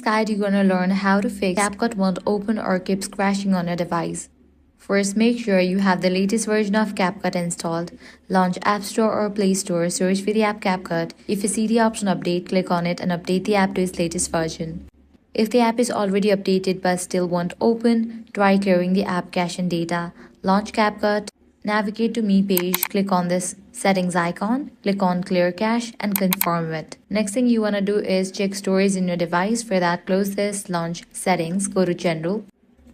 guide, you're gonna learn how to fix CapCut won't open or keeps crashing on your device. First, make sure you have the latest version of CapCut installed. Launch App Store or Play Store, search for the app CapCut. If you see the option update, click on it and update the app to its latest version. If the app is already updated but still won't open, try clearing the app cache and data. Launch CapCut, navigate to Me page, click on this settings icon, click on Clear Cache and confirm it. Next thing you want to do is check storage in your device. For that, close this, launch Settings, go to General.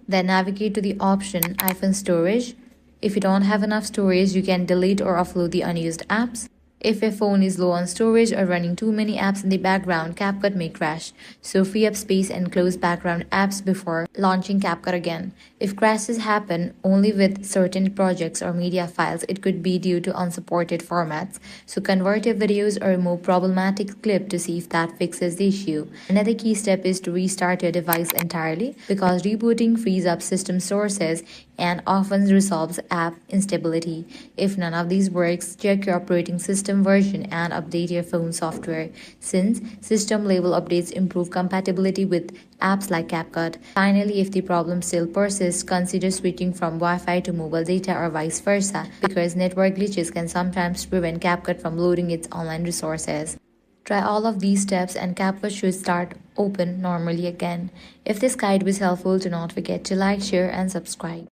Then navigate to the option iPhone Storage. If you don't have enough storage, you can delete or offload the unused apps. If your phone is low on storage or running too many apps in the background, CapCut may crash. So free up space and close background apps before launching CapCut again. If crashes happen only with certain projects or media files, it could be due to unsupported formats. So convert your videos or remove problematic clip to see if that fixes the issue. Another key step is to restart your device entirely, because rebooting frees up system sources and often resolves app instability. If none of these works, check your operating system version and update your phone software, since system level updates improve compatibility with apps like CapCut. Finally, if the problem still persists, consider switching from Wi-Fi to mobile data or vice versa, because network glitches can sometimes prevent CapCut from loading its online resources. Try all of these steps and CapCut should start open normally again. If this guide was helpful, do not forget to like, share and subscribe.